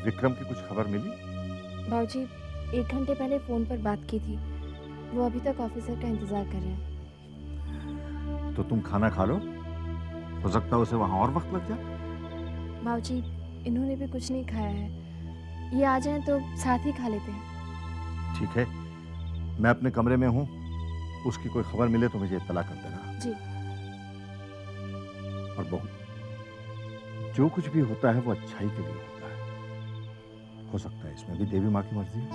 विक्रम की कुछ खबर मिली? बाबूजी 1 घंटे पहले फ़ोन पर बात की थी। वो अभी तक ऑफिसर का इंतज़ार कर रहे हैं। तो तुम खाना खा लो, हो सकता है उसे वहां और वक्त लग जाए। बाबूजी इन्होंने भी कुछ नहीं खाया है, ये आ जाएं तो साथ ही खा लेते हैं। ठीक है, मैं अपने कमरे में हूँ, उसकी कोई खबर मिले तो मुझे इत्तला कर देना। जी। और बहू, जो कुछ भी होता है वो अच्छाई के लिए होता है। हो सकता है इसमें भी देवी माँ की मर्जी है।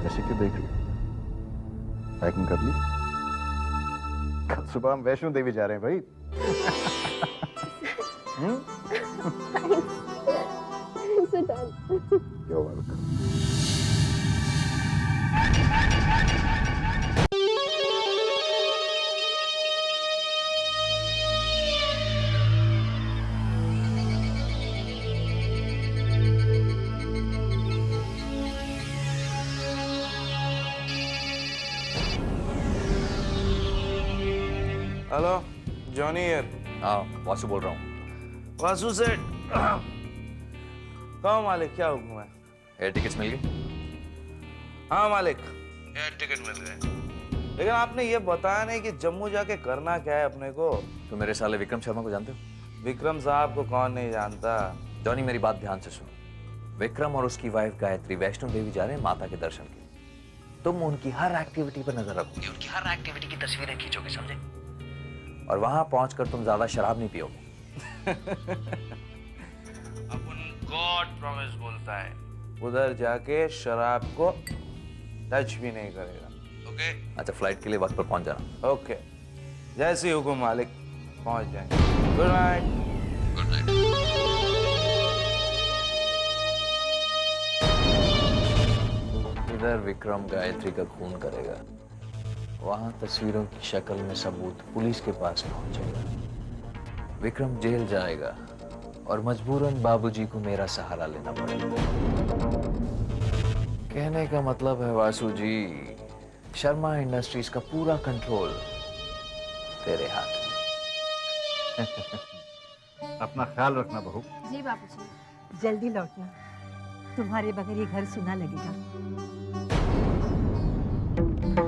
ऐसे क्यों देख रही हो? पैकिंग कर ली? कल सुबह हम वैष्णो देवी जा रहे हैं भाई। You're welcome. Hello, Johnny here. हाँ, वासु बोल रहा हूँ। वासु सेठ। कहो मालिक, क्या हुक्म है? एयर टिकट्स मिल गई? हाँ मालिक, एयर टिकट मिल गए। लेकिन आपने ये बताया नहीं कि जम्मू जाके करना क्या है अपने को। तो मेरे साले विक्रम शर्मा को जानते हो? विक्रम साहब को कौन नहीं जानता। जॉनी, मेरी बात ध्यान से सुनो। विक्रम और उसकी वाइफ गायत्री वैष्णो देवी जा रहे हैं माता के दर्शन के लिए। तुम उनकी हर एक्टिविटी पर नजर रखोगे, उनकी हर एक्टिविटी की तस्वीरें खींचोगे, समझे? और वहां पहुंचकर तुम ज्यादा शराब नहीं पियोगे। अपन गॉड प्रॉमिस बोलता है, उधर जाके शराब को टच भी नहीं करेगा। ओके? अच्छा, फ्लाइट के लिए वक्त पर पहुंच जाना। ओके, जैसे हुक्म मालिक, पहुंच जाएंगे। Good night. Good night. इधर विक्रम गायत्री का खून करेगा, वहां तस्वीरों की शक्ल में सबूत पुलिस के पास पहुंचेगा। विक्रम जेल जाएगा और मजबूरन बाबूजी को मेरा सहारा लेना पड़ेगा। कहने का मतलब है वासु जी, शर्मा इंडस्ट्रीज का पूरा कंट्रोल तेरे हाथ में। अपना ख्याल रखना बहू। जी बाबूजी। जल्दी लौटना, तुम्हारे बगैर ये घर सुना लगेगा।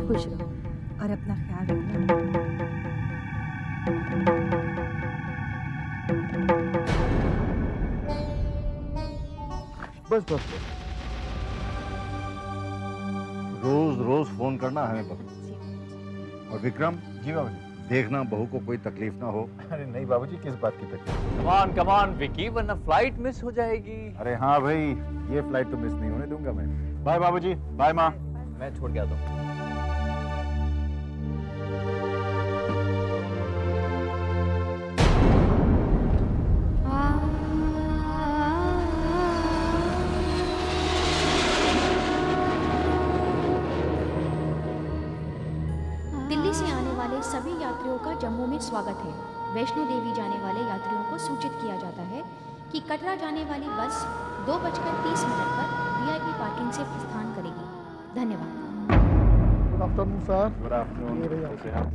खुश रहो और अपना ख्याल रखना। बस बस बस, रोज रोज फोन करना हमें बहू। और विक्रम जी बाबूजी। देखना बहू को कोई तकलीफ ना हो। अरे नहीं बाबूजी, किस बात की तकलीफ? कम ऑन विकी, वरना फ्लाइट मिस हो जाएगी। अरे हाँ भाई, ये फ्लाइट तो मिस नहीं होने दूंगा मैं। बाय बाबूजी, बाय माँ। मैं छोड़ के आता हूँ। दिल्ली से आने वाले सभी यात्रियों का जम्मू में स्वागत है। वैष्णो देवी जाने वाले यात्रियों को सूचित किया जाता है कि कटरा जाने वाली बस 2:30 पर वीआईपी पार्किंग से प्रस्थान करेगी। धन्यवाद। Good afternoon sir. Good afternoon. ये भैया। कैसे हैं आप?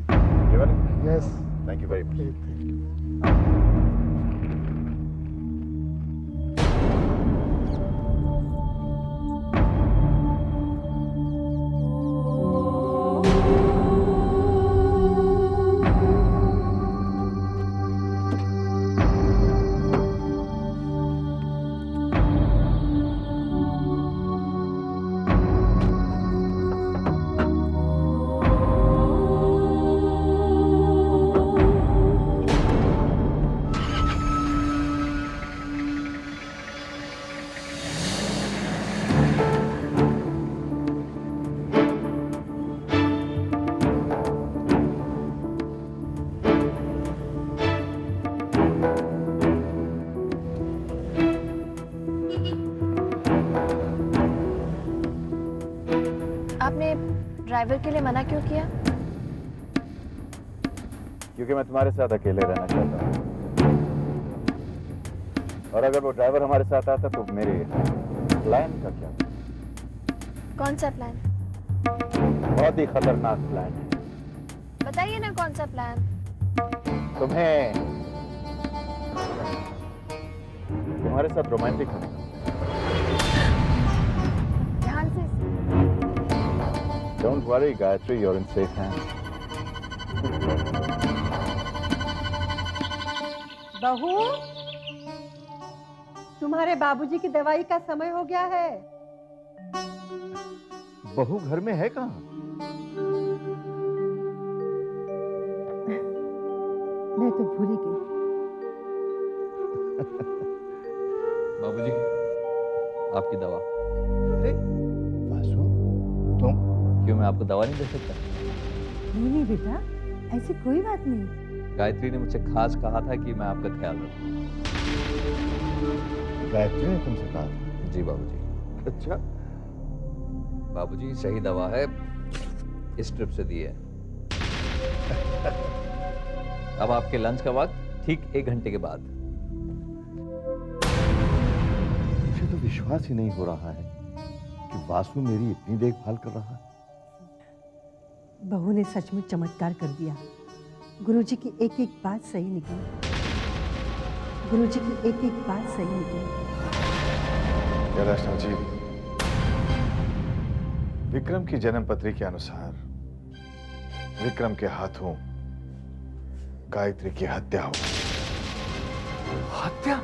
ये वाले? Yes. Thank you very much. Driver के लिए मना क्यों किया? क्योंकि मैं तुम्हारे साथ अकेले रहना चाहता हूँ, और अगर वो ड्राइवर हमारे साथ आता तो मेरे प्लान का क्या? कौन सा प्लान? बहुत ही खतरनाक प्लान है। बताइए ना कौन सा प्लान? तुम्हारे साथ रोमांटिक होने का। ध्यान से। Don't worry, Gayatri, you're in safe hands. बहू, तुम्हारे बाबूजी की दवाई का समय हो गया है। बहू घर में है कहाँ? मैं तो भूल ही गई। बाबूजी, आपकी दवा। अरे वासु, तुम? क्यों, मैं आपको दवा नहीं दे सकता? नहीं नहीं बेटा, ऐसी कोई बात नहीं। गायत्री ने मुझसे खास कहा था कि मैं आपका ख्याल रखूं। गायत्री ने तुमसे कहा था? जी बाबूजी। अच्छा, बाबूजी सही दवा है, इस ट्रिप से दी है। अब आपके लंच का वक्त ठीक 1 घंटे के बाद। मुझे तो विश्वास ही नहीं हो रहा है कि वासु मेरी इतनी देखभाल कर रहा है। बहू ने सचमुच चमत्कार कर दिया। गुरुजी की एक एक बात सही निकली। गुरुजी की एक एक बात सही निकली। वैष्णव जी, विक्रम की जन्म पत्री के अनुसार विक्रम के हाथों गायत्री की हत्या हो। हत्या?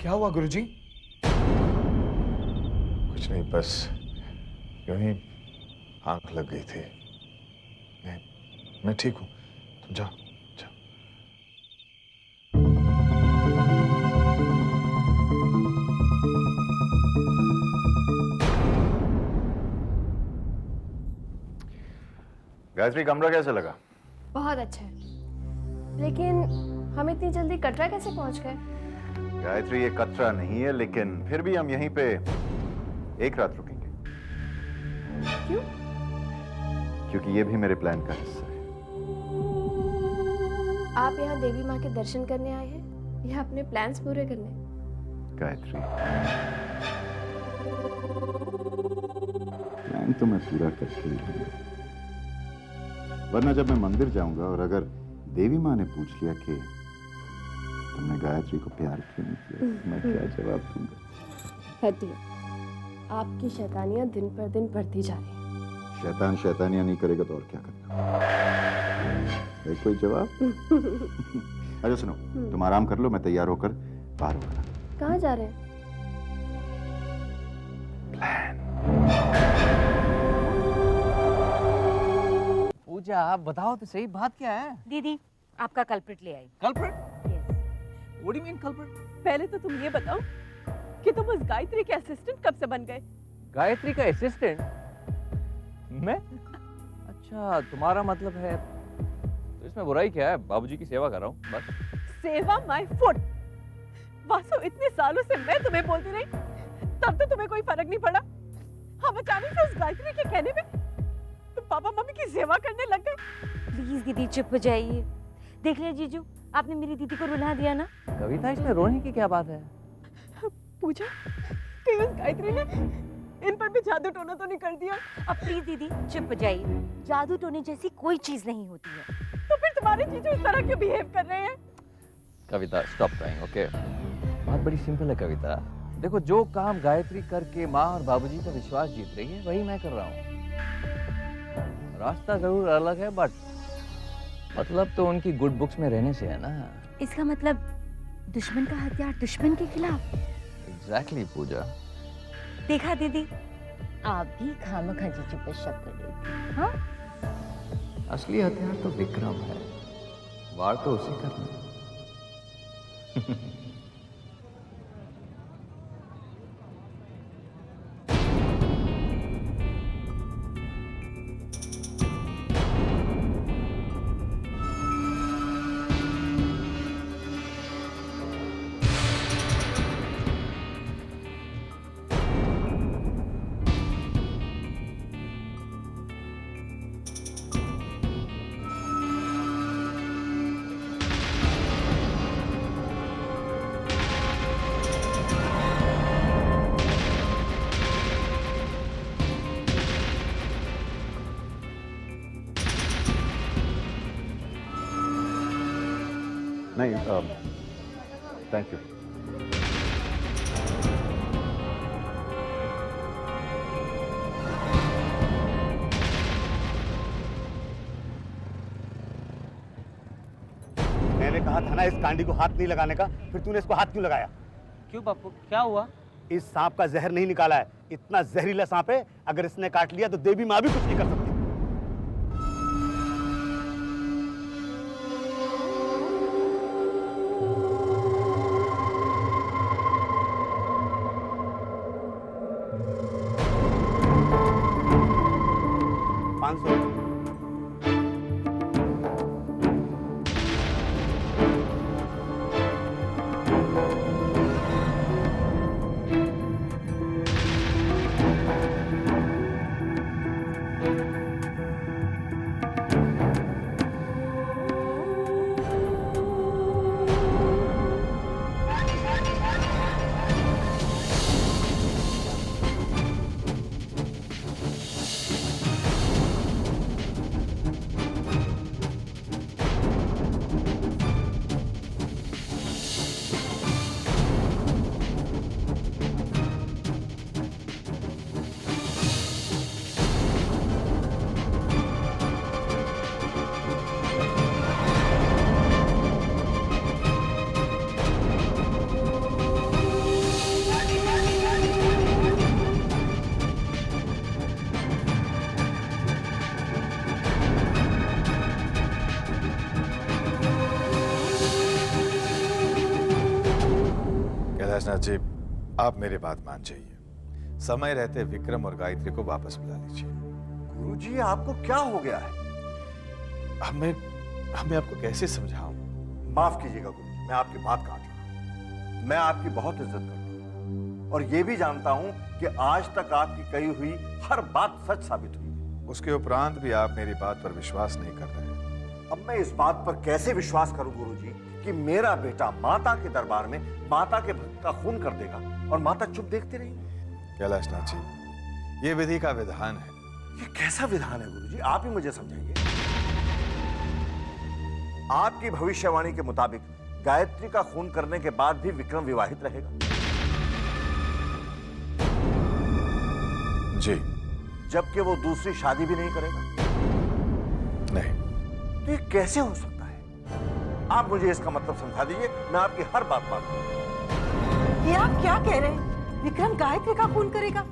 क्या हुआ गुरुजी? कुछ नहीं, बस यूं ही आंख लग गई थी। मैं ठीक हूं, तुम जाओ जाओ। गायत्री, कमरा कैसा लगा? बहुत अच्छा है, लेकिन हम इतनी जल्दी कटरा कैसे पहुंच गए? गायत्री, ये कतरा नहीं है, लेकिन फिर भी हम यहीं पे एक रात रुकेंगे। क्यों? क्योंकि ये भी मेरे प्लान का हिस्सा है। आप यहाँ देवी माँ के दर्शन करने आए हैं या अपने प्लान्स पूरे करने? गायत्री, प्लान तो मैं पूरा करके ही रहूंगा, वरना जब मैं मंदिर जाऊंगा और अगर देवी माँ ने पूछ लिया कि तुमने गायत्री को प्यार क्यों नहीं किया, मैं क्या जवाब दूंगा? हटिए, आपकी शैतानियां दिन पर दिन बढ़ती जा रही हैं। शैतान शैतानियां नहीं करेगा तो और क्या करेगा? है कोई जवाब? अच्छा सुनो, तुम आराम कर लो, मैं तैयार होकर बाहर होकर आता हूं। कहाँ जा रहे हैं? पूजा, आप बताओ तो सही, बात क्या है? दीदी आपका कल्प्रिट ले आई। Culprit? What do you mean culprit? पहले तो तुम ये बताओ कि तुम उस गायत्री के असिस्टेंट कब से बन गए? गायत्री का असिस्टेंट? मैं? अच्छा, तुम्हारा मतलब है, तो इसमें बुराई क्या है? बाबूजी की सेवा कर रहा हूँ बस। सेवा माय फुट। वासु, इतने सालों से मैं तुम्हें बोलती रही, तब तो तुम्हें कोई फर्क नहीं पड़ा। हम अचानक से उस गायत्री के कहने पे तुम पापा मम्मी की सेवा करने लग गए। प्लीज दीदी चुप हो जाइए। देख लिया जीजू, आपने मेरी दीदी को रुला दिया ना। कविता, इसमें रोने की क्या बात है? पूजा कहीं उस गायत्री ने इन पर भी जादू टोना तो नहीं कर दिया? अब प्लीज दीदी चुप हो जाइए। जादू टोने जैसी कोई चीज नहीं होती है। तो फिर तुम्हारे जीजू इस तरह क्यों बिहेव कर रहे हैं? कविता स्टॉप क्राइंग, ओके? बात बड़ी सिंपल है कविता। देखो, जो काम गायत्री करके माँ और बाबूजी का विश्वास जीत रही है वही मैं कर रहा हूँ। रास्ता जरूर अलग है, बट मतलब तो उनकी गुड बुक्स में रहने से है ना। इसका मतलब दुश्मन का हथियार दुश्मन के खिलाफ। एग्जैक्टली पूजा। देखा दीदी, आप भी खामखा जीजू पे शक कर रही थी। हाँ, असली हथियार तो विक्रम है, वार तो उसी करना है। नहीं, थैंक यू। मैंने कहा था ना इस कांडी को हाथ नहीं लगाने का, फिर तूने इसको हाथ क्यों लगाया? क्यों बापू, क्या हुआ? इस सांप का जहर नहीं निकाला है। इतना जहरीला सांप है, अगर इसने काट लिया तो देवी माँ भी कुछ नहीं कर सकती। कैलाशनाथ जी, आप मेरी बात मान जाइए। समय रहते विक्रम और गायत्री को वापस बुला लीजिए। गुरुजी, आपको क्या हो गया है? मैं आपको कैसे समझाऊं? माफ कीजिएगा गुरुजी, मैं आपकी बात काट रहा हूं। मैं आपकी बहुत इज्जत करता हूं और ये भी जानता हूं कि आज तक आपकी कही हुई हर बात सच साबित हुई है। उसके उपरांत भी आप मेरी बात पर विश्वास नहीं कर रहे। अब मैं इस बात पर कैसे विश्वास करूं गुरुजी कि मेरा बेटा माता के दरबार में माता के भक्त का खून कर देगा और माता चुप देखती रहेगी? कैलाशनाथ जी, ये विधि का विधान है। ये कैसा विधान है गुरुजी? आप ही मुझे समझाइए। आपकी भविष्यवाणी के मुताबिक गायत्री का खून करने के बाद भी विक्रम विवाहित रहेगा? जी। जबकि वो दूसरी शादी भी नहीं करेगा? नहीं। तो ये कैसे हो सकता है? आप मुझे इसका मतलब समझा दीजिए, मैं आपकी हर बात मानूंगा। ये आप क्या कह रहे हैं? विक्रम गायत्री का खून करेगा?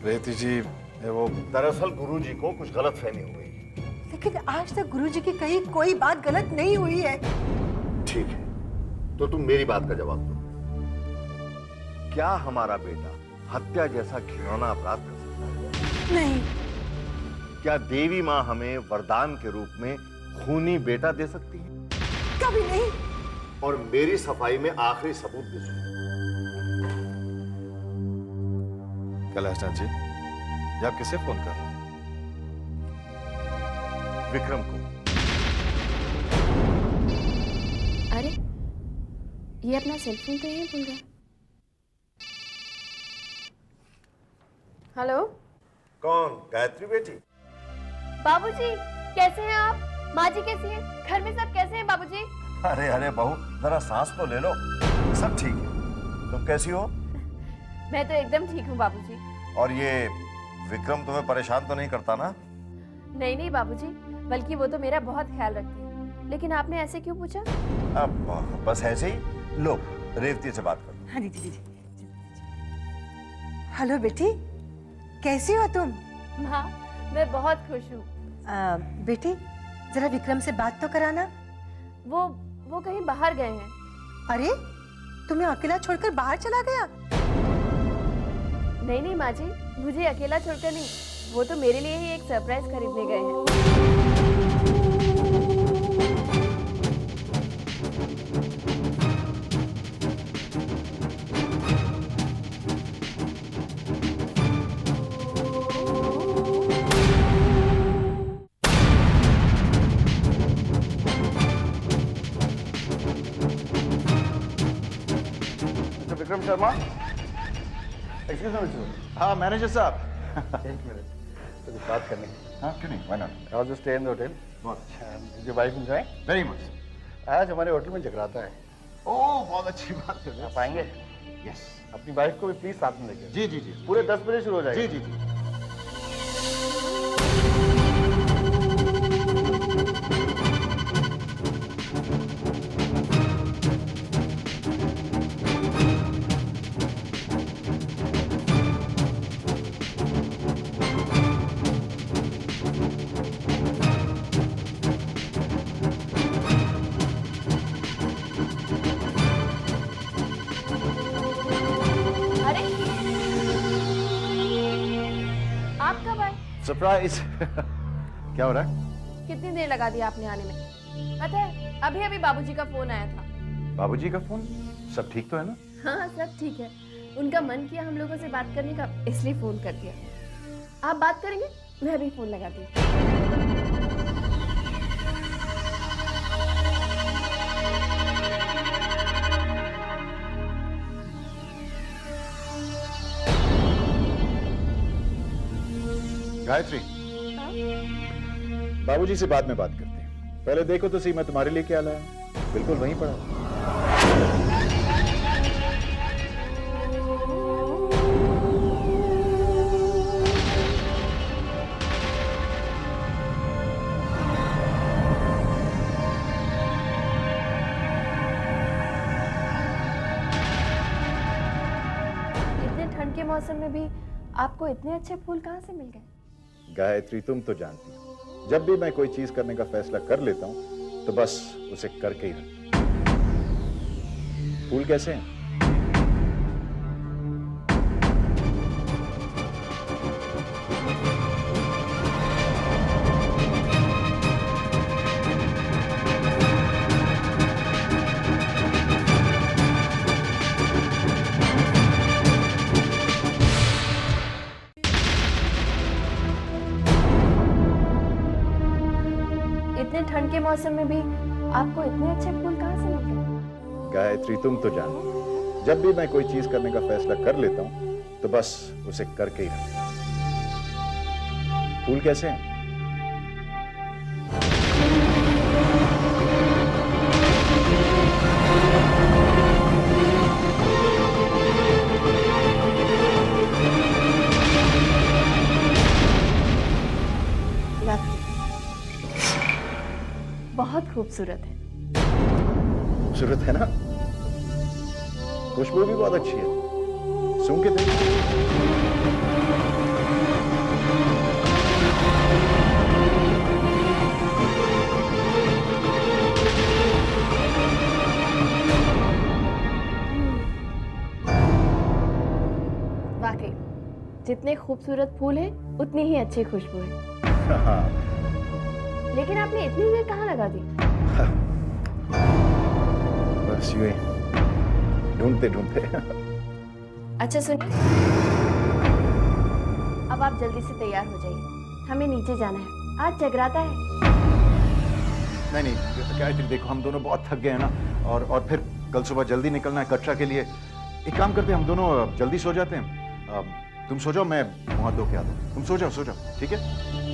रेती जी, वो दरअसल गुरुजी को कुछ गलतफहमी हो गई। लेकिन आज तक गुरुजी की कही कोई बात गलत नहीं हुई है। ठीक है, तो तुम मेरी बात का जवाब दो। क्या हमारा बेटा हत्या जैसा घिनौना अपराध कर सकता है? नहीं। क्या देवी माँ हमें वरदान के रूप में खूनी बेटा दे सकती है? कभी नहीं। और मेरी सफाई में आखिरी सबूत भी सुनो। कैलाशनाथ जी, ये आप किसे फोन कर रहे हैं? विक्रम को। अरे, ये अपना सेलफोन तो यहीं भूल गया। हेलो कौन? गायत्री बेटी? बाबूजी, कैसे हैं आप? माँ जी कैसी हैं? घर में सब कैसे हैं बाबूजी? अरे अरे बहू, जरा सांस तो ले लो। सब ठीक है। तुम कैसी हो? मैं तो एकदम ठीक हूँ बाबूजी। और ये विक्रम तुम्हें परेशान तो नहीं करता ना? नहीं नहीं बाबूजी, बल्कि वो तो मेरा बहुत ख्याल रखते हैं। लेकिन आपने ऐसे क्यों पूछा? अब बस ऐसे ही। लो, रेवती से बात करो। हाँ दीदी दीदी। हेलो बेटी, कैसी हो तुम? माँ, मैं बहुत खुश हूँ। बेटी, जरा विक्रम से बात तो कराना। वो कहीं बाहर गए हैं। अरे, तुम्हें अकेला छोड़कर बाहर चला गया? नहीं नहीं माँ जी, मुझे अकेला छोड़कर नहीं, वो तो मेरे लिए ही एक सरप्राइज खरीदने गए हैं। Vikram Sharma, excuse me. हाँ मैनेजर साहब, एक मिनट, तो कुछ बात करनी। हाँ क्यों नहीं, why not? I was just stay in the hotel. बहुत your wife enjoy very much. आज हमारे होटल में जगराता है। ओह बहुत अच्छी बात है। आप आएंगे? यस। अपनी वाइफ को भी प्लीज साथ में लेके। जी जी जी। पूरे 10 बजे शुरू हो जाएगा। जी जी जी। अरे, आप कब आए? सरप्राइज। क्या हो रहा है? कितनी देर लगा दी आपने आने में? पता है, अभी अभी बाबूजी का फोन आया था। बाबूजी का फोन? सब ठीक तो है ना? हाँ सब ठीक है। उनका मन किया हम लोगों से बात करने का, इसलिए फोन कर दिया। आप बात करेंगे? मैं अभी फोन लगाती हूँ। गायत्री, बाबूजी से बाद में बात करते हैं। पहले देखो तो सही मैं तुम्हारे लिए क्या लाया। बिल्कुल वहीं पड़ा। इतने ठंड के मौसम में भी आपको इतने अच्छे फूल कहाँ से मिल गए? गायत्री, तुम तो जानती हो, जब भी मैं कोई चीज करने का फैसला कर लेता हूं तो बस उसे करके ही रखता हूं। फूल कैसे हैं? इतने ठंड के मौसम में भी आपको इतने अच्छे फूल कहाँ से मिल गए? गायत्री, तुम तो जानती हो, जब भी मैं कोई चीज करने का फैसला कर लेता हूं तो बस उसे करके ही रखता हूं। फूल कैसे हैं? बहुत खूबसूरत है। खूबसूरत है ना? खुशबू भी बहुत अच्छी है। सूंघ के देखो। वाकई, जितने खूबसूरत फूल हैं, उतनी ही अच्छी खुशबू है। हाँ। लेकिन आपने इतनी देर कहाँ लगा दी? बस यूं ही ढूंढते ढूंढते। अच्छा सुनिए, अब आप जल्दी से तैयार हो जाइए, हमें नीचे जाना है, आज जगराता है। नहीं नहीं गायत्री, देखो हम दोनों बहुत थक गए हैं ना, और फिर कल सुबह जल्दी निकलना है कटरा के लिए। एक काम करते हैं, हम दोनों जल्दी सो जाते हैं, तुम सो जाओ, मैं मुंह हाथ धो के आता हूँ। तुम सो जाओ, ठीक है?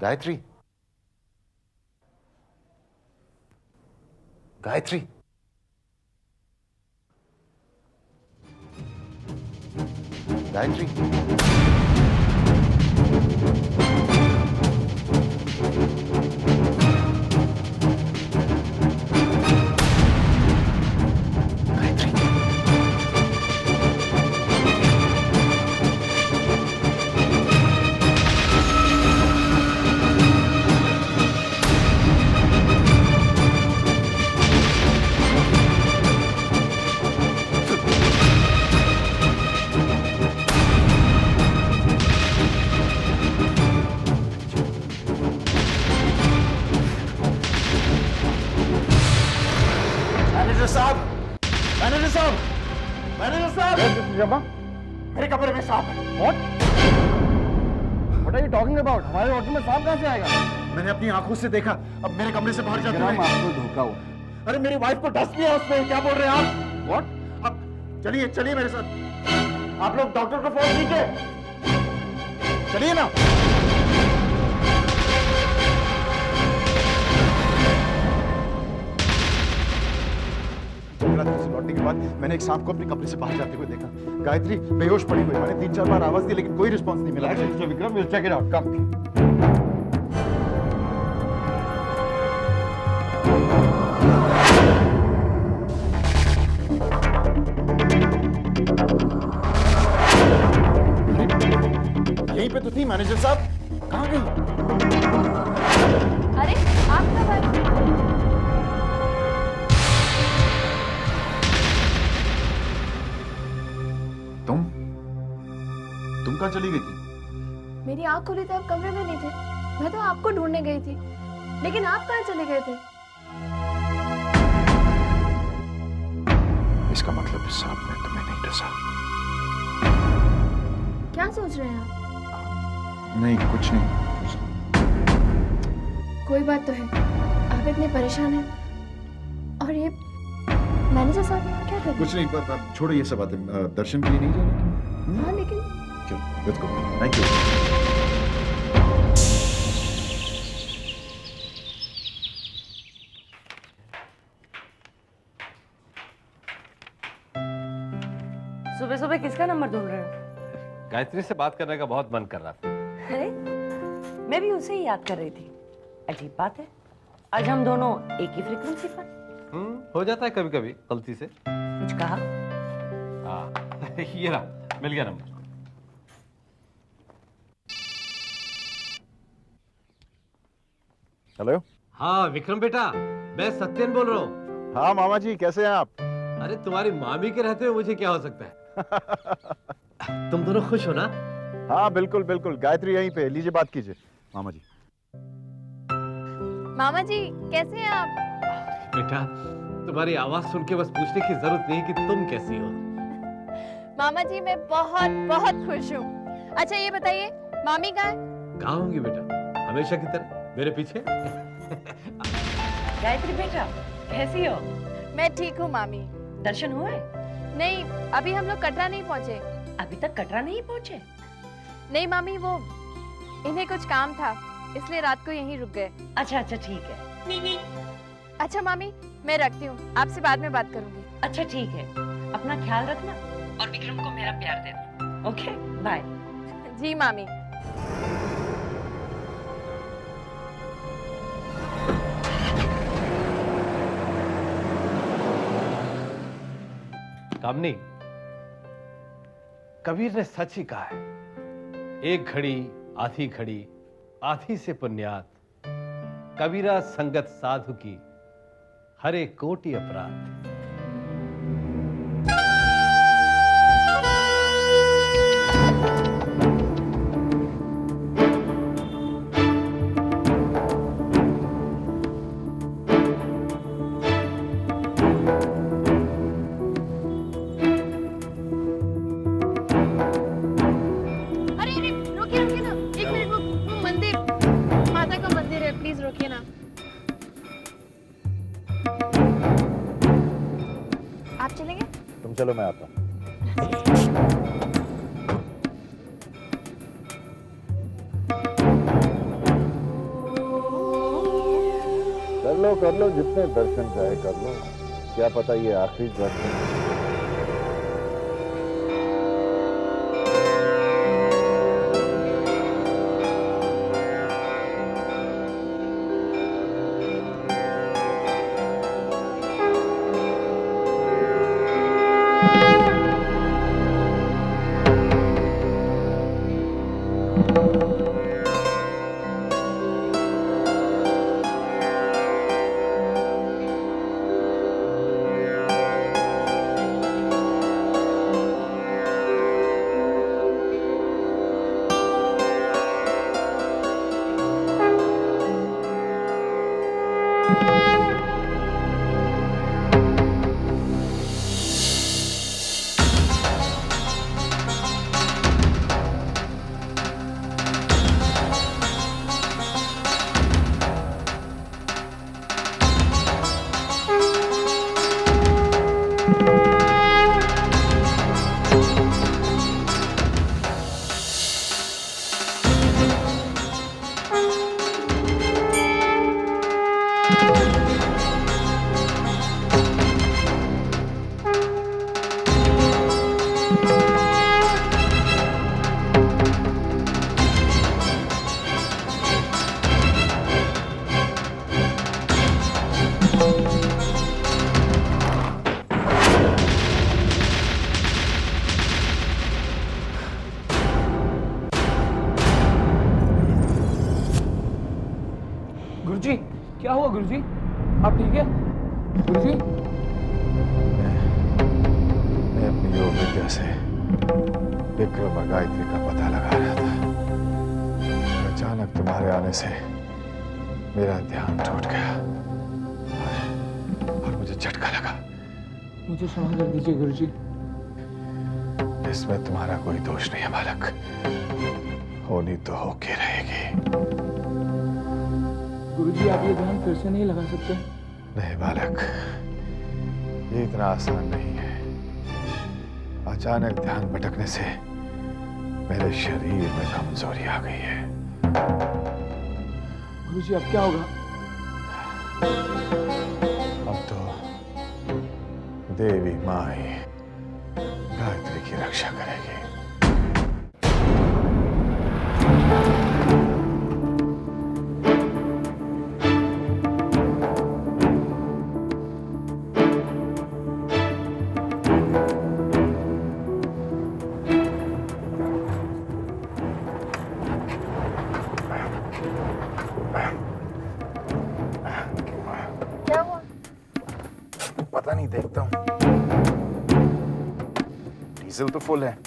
गायत्री, गायत्री, गायत्री, मैनेजर साहब, मैनेजर साहब, मैनेजर साहब, मेरे कमरे में सांप है। What are you talking about? हमारे होटल में सांप कहाँ से आएगा? मैंने अपनी आंखों से देखा, अब मेरे कमरे से बाहर जाते जनाब, हुए आपको धोखा हुआ। अरे मेरी वाइफ को डस्ट लिया उसने, क्या बोल रहे हैं आप? What? अब चलिए चलिए मेरे साथ, आप लोग डॉक्टर को फोन कीजिए, चलिए ना। रात्रि से लौटने के बाद मैंने एक सांप को अपने कमरे से बाहर जाते हुए देखा। गायत्री बेहोश पड़ी हुई, मैंने 3-4 बार आवाज दी लेकिन कोई रिस्पॉन्स नहीं मिला। Vikram, we'll check it out. Come. यहीं पे तो थी मैनेजर साहब, कहाँ गई? अरे आप कब आए? तुम कहाँ चली गई थी? मेरी आँख खुली थी, आप कमरे में नहीं थे। मैं तो आपको ढूंढने गई थी, लेकिन आप कहाँ चले गए थे? इसका मतलब इस सांप ने तुम्हें नहीं डसा। क्या सोच रहे हैं आप? नहीं, कुछ नहीं। कोई बात तो है, आप इतने परेशान हैं। और ये मैनेजर साहब यहाँ क्या कर रहे हैं? कुछ नहीं, छोड़ो ये सब बातें। दर्शन के लिए नहीं जाना? हाँ, लेकिन चलो, लेट्स गो। Thank you. सुबह सुबह किसका नंबर ढूंढ रहे हो? गायत्री से बात करने का बहुत मन कर रहा था। अरे मैं भी उसे ही याद कर रही थी। अजीब बात है, आज हम दोनों एक ही फ्रीक्वेंसी पर। हो जाता है कभी कभी गलती से। कुछ कहा? हाँ ये रहा, मिल गया नंबर। हेलो। हाँ विक्रम बेटा, मैं सत्यन बोल रहा हूँ। हाँ मामा जी, कैसे हैं आप? अरे तुम्हारी मामी के रहते हुए मुझे क्या हो सकता है? तुम दोनों खुश हो ना? हाँ बिल्कुल बिल्कुल, गायत्री यहीं पे, लीजिए बात कीजिए। मामा जी। मामा जी कैसे हैं आप? बेटा तुम्हारी आवाज सुन के बस पूछने की जरूरत नहीं कि तुम कैसी हो। मामा जी मैं बहुत बहुत खुश हूँ। अच्छा ये बताइए, मामी कहाँ है? कहाँ होंगी बेटा, हमेशा की तरह मेरे पीछे। गायत्री बेटा कैसी हो? मैं ठीक हूँ मामी। दर्शन हुए? नहीं, अभी हम लोग कटरा नहीं पहुँचे। अभी तक कटरा नहीं पहुँचे? नहीं मामी, वो इन्हें कुछ काम था इसलिए रात को यहीं रुक गए। अच्छा अच्छा ठीक है। अच्छा मामी मैं रखती हूँ, आपसे बाद में बात करूंगी। अच्छा ठीक है, अपना ख्याल रखना और विक्रम को मेरा प्यार देना। Okay bye. जी मामी। कामनी, कबीर ने सच ही कहा है, एक घड़ी आधी घड़ी आधी से पुण्यात, कबीरा संगत साधु की हरे कोटि अपराध। चलो मैं आता हूँ। कर लो जितने दर्शन चाहे कर लो, क्या पता ये आखिरी दर्शन। गुरुजी, क्या हुआ गुरुजी? आप ठीक है गुरुजी? मैं अपनी योग विद्या से विक्रम और गायत्री का पता लगा रहा था। अचानक तुम्हारे आने से मेरा ध्यान टूट गया और मुझे झटका लगा। मुझे क्षमा कर दीजिए गुरुजी। इसमें तुम्हारा कोई दोष नहीं है बालक, होनी तो होके रहेगी। गुरुजी, आप ये ध्यान फिर से नहीं लगा सकते? नहीं बालक, ये इतना आसान नहीं है। अचानक ध्यान भटकने से मेरे शरीर में कमजोरी आ गई है। गुरुजी, अब क्या होगा? अब तो देवी माँ ही गायत्री की रक्षा करेगी। क्या हुआ? पता नहीं, देखता हूँ। डीजल तो फुल है।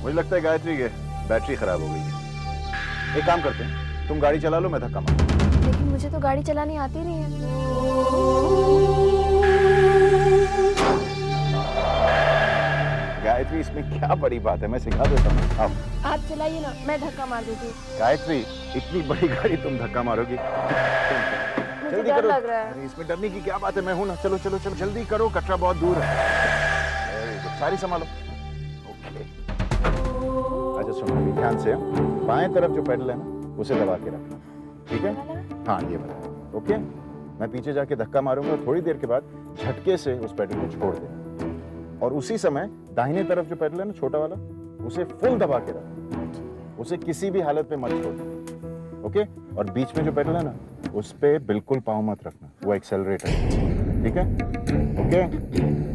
मुझे लगता है गायत्री के बैटरी खराब हो गई है। एक काम करते हैं, तुम गाड़ी चला लो, मैं धक्का मारूं। लेकिन मुझे तो गाड़ी चलानी आती नहीं है। गायत्री, इसमें क्या बड़ी बात है, मैं सिखा देता हूँ। आओ। आप चलाइए ना, मैं धक्का मार देती हूँ। गायत्री, इतनी बड़ी गाड़ी तुम धक्का मारोगी? मुझे जल्दी डर करो। लग रहा है। अरे इसमें डरने की क्या बात है, मैं हूं ना। चलो चलो चलो, जल्दी करो, कटरा बहुत दूर है। Very good, सारी संभालो। ओके। अच्छा सुनो, अभी ध्यान से, बाएं तरफ जो पेडल है ना, उसे दबा के रखना, ठीक है? हाँ, ये वाला। ओके, मैं पीछे जाके धक्का मारूंगा, थोड़ी देर के बाद झटके से उस पेडल को छोड़ देना, और उसी समय दाहिने तरफ जो पेडल है ना, छोटा वाला, उसे फुल दबा के रखना, उसे किसी भी हालत में मत छोड़ना। ओके, और बीच में जो पेडल है ना, उस पे बिल्कुल पाँव मत रखना, वो एक्सेलरेटर है, ठीक है? Okay.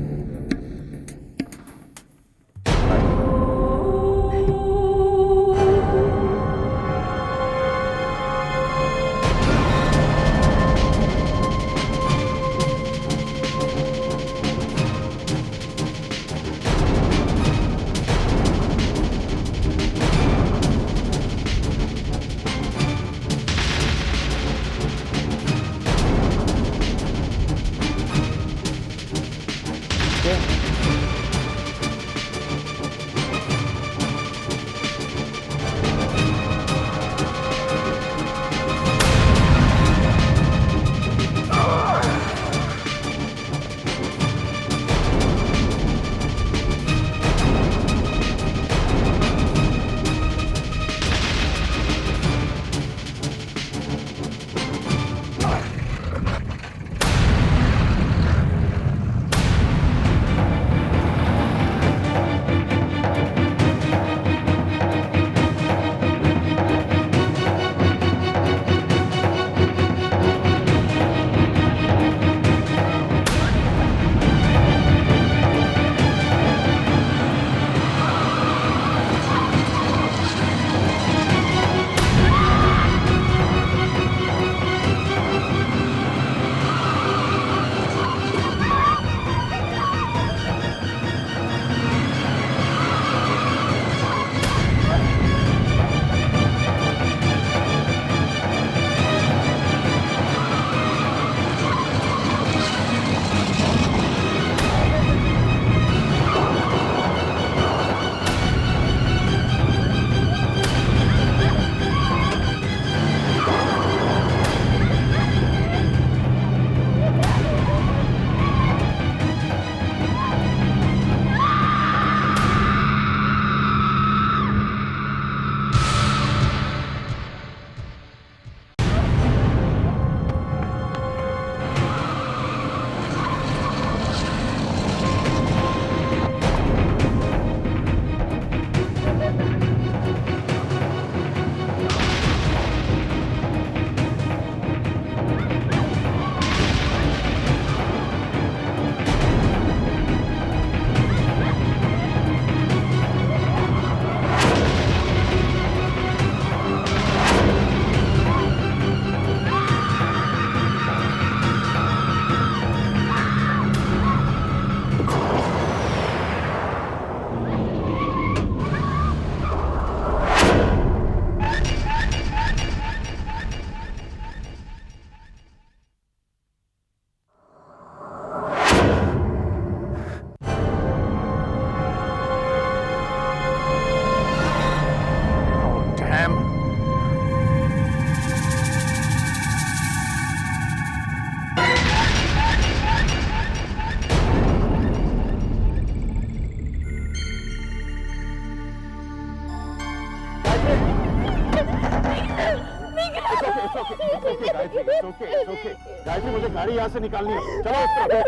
It's okay, Gayatri, it's okay. Gayatri, मुझे गाड़ी यहाँ से निकालनी है। चलो इस तरफ।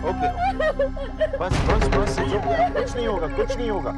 ओके। बस, it's okay, कुछ नहीं होगा। कुछ नहीं होगा।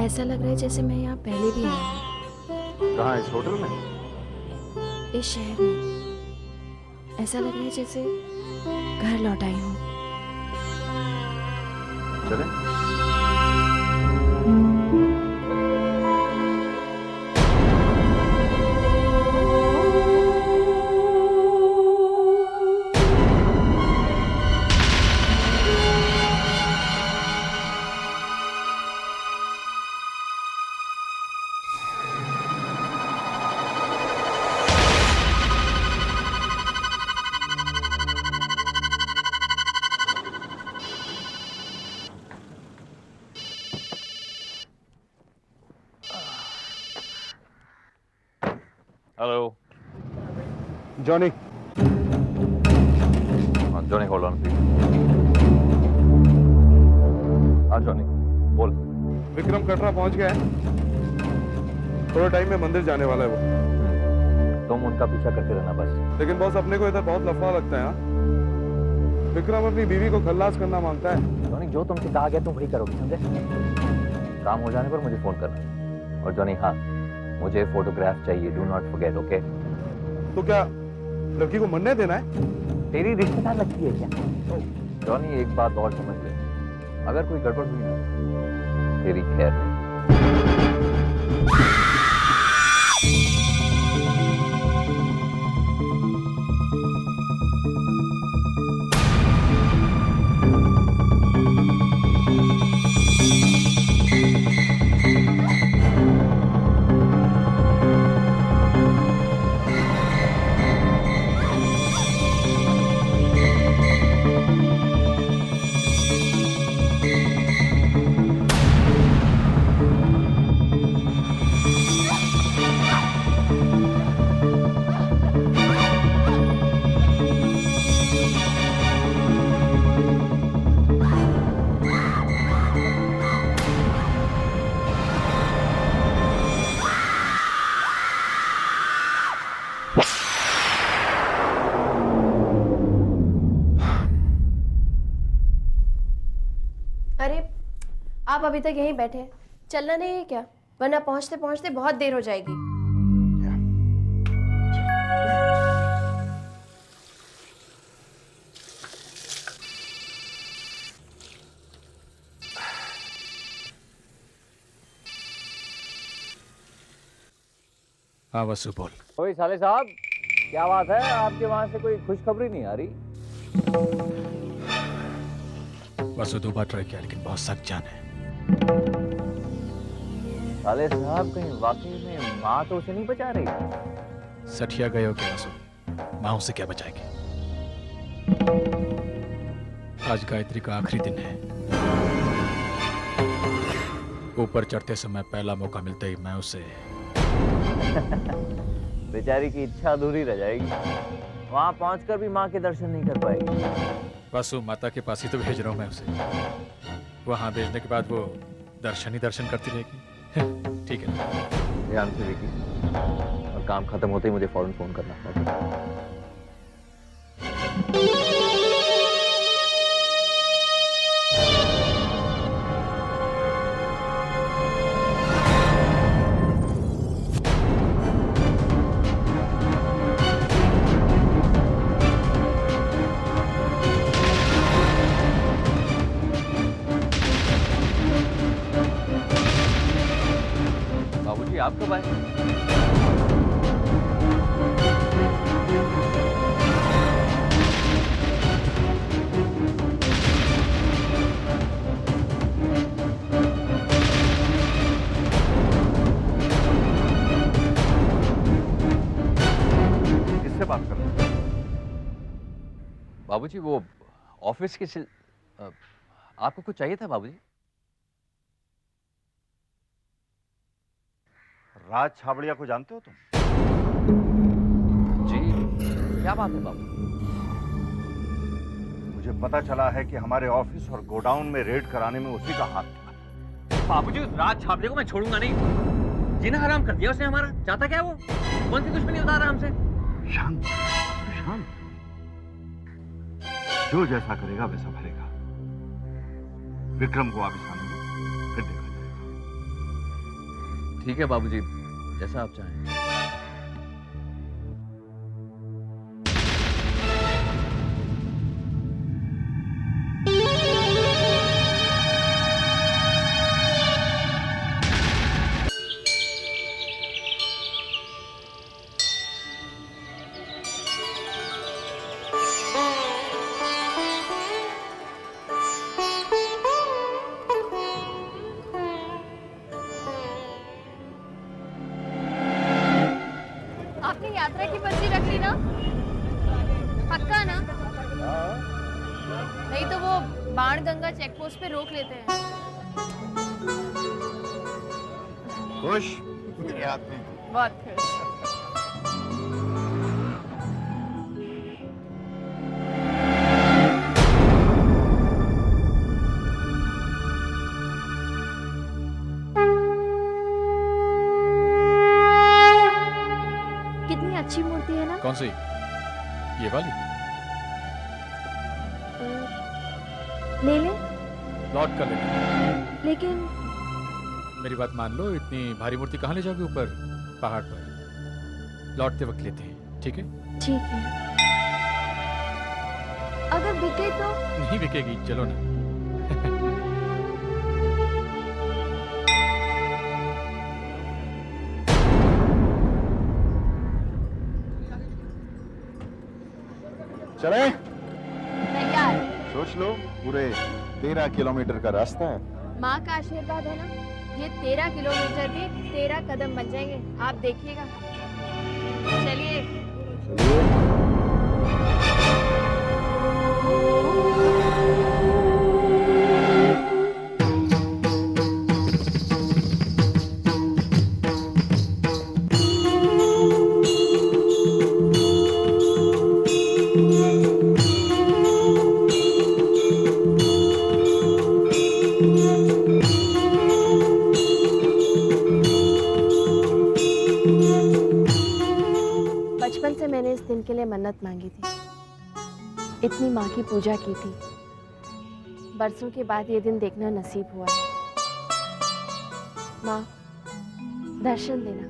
ऐसा लग रहा है जैसे मैं यहाँ पहले भी आई हूँ। कहाँ, इस होटल में? इस शहर में। ऐसा लग रहा है जैसे घर लौट आई हूँ। चलें? Hello. Johnny. Johnny, hold on, please. हाँ Johnny, बोल। विक्रम कटरा पहुंच गया है। थोड़े टाइम में मंदिर जाने वाला है वो। तुम उनका पीछा करते रहना बस। लेकिन बॉस, अपने को इधर बहुत लफड़ा लगता है। हाँ, विक्रम अपनी बीवी को खल्लास करना मांगता है। जॉनी, जो तुमसे कहा गया तुम वही करोगे, समझे? काम हो जाने पर मुझे फोन करना। और जॉनी, हाँ, मुझे फोटोग्राफ चाहिए, डू नॉट फॉरगेट, ओके? तो क्या लड़की को मरने देना है? तेरी रिश्तेदार लगती है क्या? जॉनी, एक बात और समझ ले, अगर कोई गड़बड़ हुई ना, तेरी खैर नहीं। आप अभी तक यहीं बैठे हैं, चलना नहीं है क्या? वरना पहुंचते पहुंचते बहुत देर हो जाएगी। हाँ वसु बोल। ओए साले साहब, क्या बात है? आपके वहां से कोई खुशखबरी नहीं आ रही? परसों 2 बार ट्राई किया लेकिन बहुत सख्त जान है। साले साहब कहीं वाकई में माँ तो उसे नहीं बचा रही? सठिया गए हो क्या वासु? माँ उसे क्या बचाएगी? आज गायत्री का आखिरी दिन है। ऊपर चढ़ते समय पहला मौका मिलते ही मैं उसे बेचारी की इच्छा अधूरी रह जाएगी। वहां पहुंचकर भी माँ के दर्शन नहीं कर पाएगी। वासु माता के पास ही तो भेज रहा हूं मैं उसे। वहां भेजने के बाद वो दर्शन ही दर्शन करती रहेगी। ठीक है ध्यान से विकी, और काम खत्म होते ही मुझे फौरन फोन करना। बाबूजी आप कब आए? किससे बात कर रहे हैं? बाबूजी वो ऑफिस के आपको कुछ चाहिए था बाबूजी? राज छाबड़िया को जानते हो तुम? जी, क्या बात है बाबू? मुझे पता चला है कि हमारे ऑफिस और गोडाउन में रेड कराने में उसी का हाथ था। बाबूजी उस राज छाबड़िया को मैं छोड़ूंगा नहीं। जीना हराम कर दिया उसने हमारा। चाहता क्या वो? कौन सी दुश्मनी उतार रहा हमसे? शांत शांत, जो जैसा करेगा वैसा भरेगा। विक्रम को वापस आने दो, फिर देखा जाएगा। ठीक है बाबूजी, जैसा आप चाहें। यात्रा की पर्ची रख ली ना? पक्का ना? नहीं तो वो बाणगंगा चेक पोस्ट पे रोक लेते हैं। खुश? मेरे आदमी बहुत खुश। अच्छी मूर्ति है ना? कौन सी? ये वाली? ले ले। लौट कर ले। लेकिन मेरी बात मान लो, इतनी भारी मूर्ति कहाँ ले जाओगे ऊपर पहाड़ पर? लौटते वक्त लेते हैं, ठीक है? ठीक है। अगर बिके तो? नहीं बिकेगी, चलो ना। चले? तैयार। सोच लो, पूरे 13 किलोमीटर का रास्ता है। माँ का आशीर्वाद है ना, ये 13 किलोमीटर भी 13 कदम बन जाएंगे, आप देखिएगा। चलिए। बचपन से मैंने इस दिन के लिए मन्नत मांगी थी, इतनी माँ की पूजा की थी। बरसों के बाद ये दिन देखना नसीब हुआ है। माँ, दर्शन देना।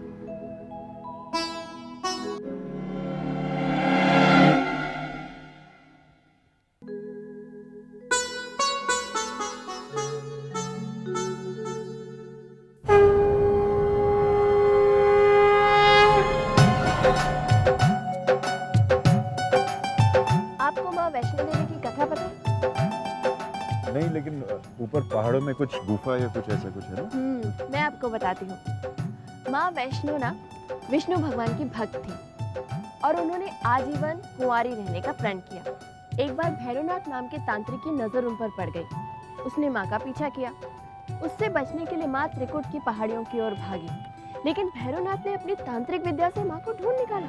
नहीं, लेकिन ऊपर पहाड़ों में कुछ गुफा या कुछ ऐसा कुछ है ना? मैं आपको बताती हूँ। माँ वैष्णो ना विष्णु भगवान की भक्त थी और उन्होंने आजीवन कुंवारी रहने का प्रण किया। एक बार भैरवनाथ नाम के तांत्रिक की नजर उन पर पड़ गई। उसने माँ का पीछा किया। उससे बचने के लिए माँ त्रिकुट की पहाड़ियों की ओर भागी, लेकिन भैरवनाथ ने अपनी तांत्रिक विद्या से माँ को ढूंढ निकाला।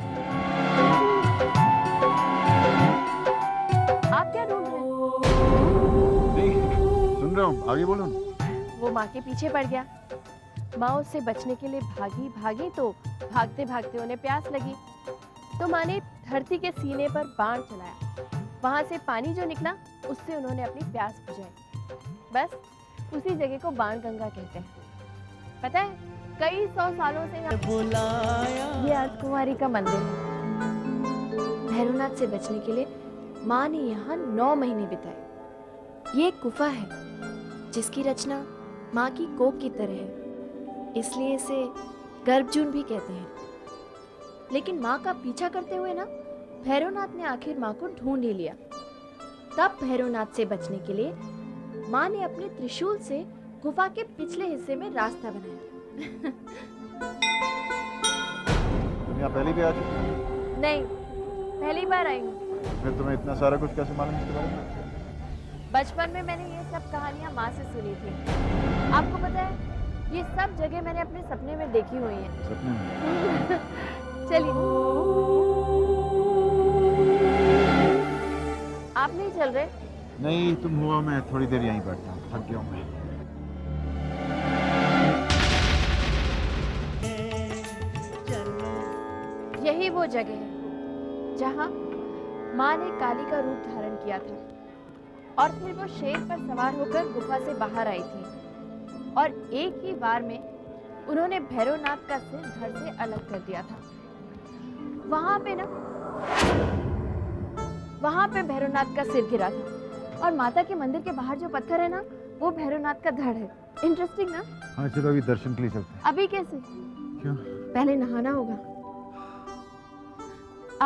आप क्या ढूंढ रहे हैं? नहीं, सुन रहा हूँ, आगे बोलो ना। वो माँ के पीछे पड़ गया। माँ उससे बचने के लिए भागी तो भागते भागते उन्हें प्यास लगी, तो माँ ने धरती के सीने पर बाण चलाया। वहां से पानी जो निकला उससे उन्होंने अपनी प्यास बुझाई। बस उसी जगह को बाण गंगा कहते हैं। पता है, कई 100 सालों से ये अर्धकुंवारी का मंदिर है। भैरवनाथ से बचने के लिए माँ ने यहाँ 9 महीने बिताए। ये एक गुफा है जिसकी रचना माँ की कोख की तरह है, इसलिए इसे गर्भजून भी कहते हैं। लेकिन माँ का पीछा करते हुए ना भैरवनाथ ने आखिर माँ को ढूंढ ही लिया। तब भैरवनाथ से बचने के लिए माँ ने अपने त्रिशूल से गुफा के पिछले हिस्से में रास्ता बनाया। तुम यहाँ पहले भी आ चुकी हो? नहीं, पहली बार आई हूँ। फिर तुम्हें इतना सारा कुछ कैसे मालूम इसके बारे में? बचपन में मैंने ये सब कहानियाँ माँ से सुनी थी। आपको पता है, ये सब जगह मैंने अपने सपने में देखी हुई हैं। सपने में? चलिए। आप नहीं चल रहे? नहीं, तुम हुआ, मैं थोड़ी देर यहीं बैठता हूँ, थक गया हूँ मैं। यही वो जगह है जहाँ माँ ने काली का रूप धारण किया था और फिर वो शेर पर सवार होकर गुफा से बाहर आई थी और एक ही बार में उन्होंने भैरवनाथ का सिर धड़ से अलग कर दिया था। वहां पे भैरवनाथ का सिर गिरा था और माता के मंदिर के बाहर जो पत्थर है ना, वो भैरवनाथ का धड़ है। इंटरेस्टिंग ना? हाँ, चलो अभी दर्शन के लिए चलते हैं। अभी कैसे? क्यों? पहले नहाना होगा।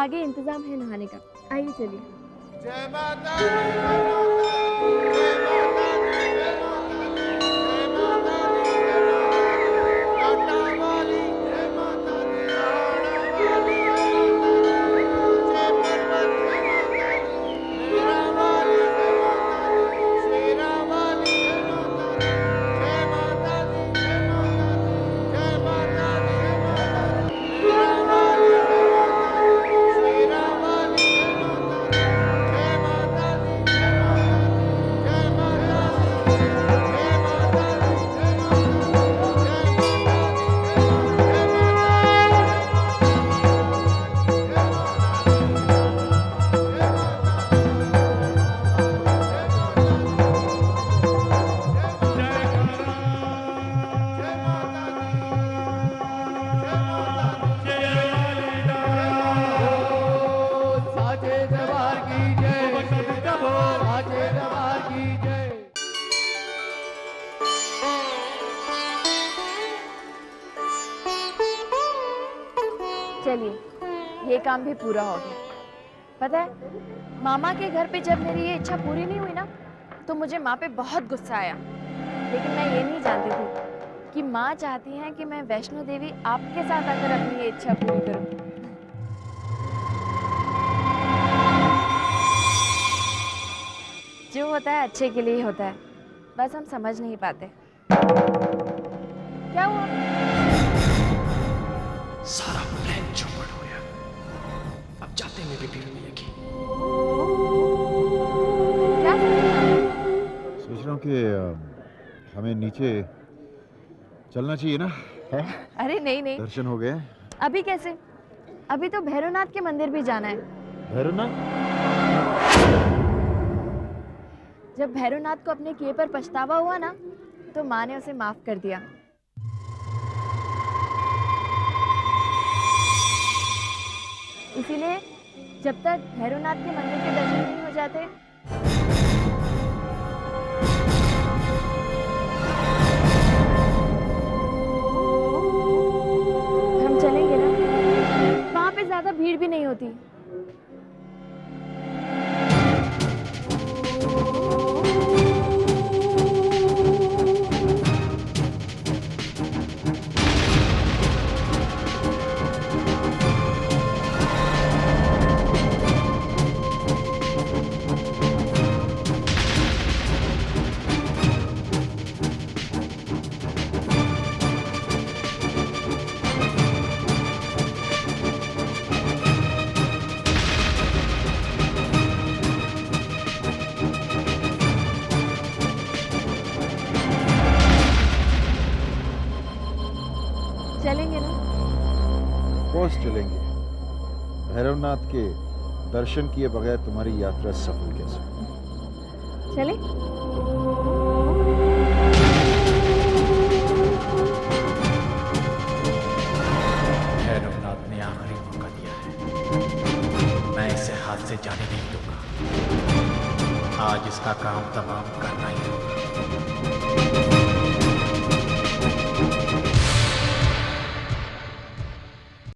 आगे इंतजाम है नहाने का। आइए चलिए। जय माता चलिए, ये काम भी पूरा हो गया। पता है, मामा के घर पे जब मेरी ये इच्छा पूरी नहीं हुई ना, तो मुझे माँ पे बहुत गुस्सा आया। लेकिन मैं ये नहीं जानती थी कि माँ चाहती हैं कि मैं वैष्णो देवी आपके साथ आकर अपनी ये इच्छा पूरी करूं। जो होता है अच्छे के लिए ही होता है, बस हम समझ नहीं पाते। क्या हुआ? सारा प्लान चौपट हो गया। अब जाते में भी भीड़ मिलेगी। क्या सोच रहा हूँ कि हमें नीचे चलना चाहिए ना? है? अरे नहीं नहीं, दर्शन हो गए। अभी कैसे? अभी तो भैरवनाथ के मंदिर भी जाना है। भैरवनाथ? जब भैरवनाथ को अपने किए पर पछतावा हुआ ना, तो माँ ने उसे माफ कर दिया। इसीलिए जब तक भैरवनाथ के मंदिर के दर्शन नहीं हो जाते, हम चलेंगे ना? वहां पे ज्यादा भीड़ भी नहीं होती। ऑफकोर्स चलेंगे। भैरवनाथ के दर्शन किए बगैर तुम्हारी यात्रा सफल कैसे? चले? भैरवनाथ ने आखिरी मौका दिया है, मैं इसे हाथ से जाने नहीं दूंगा। आज इसका काम तमाम करना ही होगा।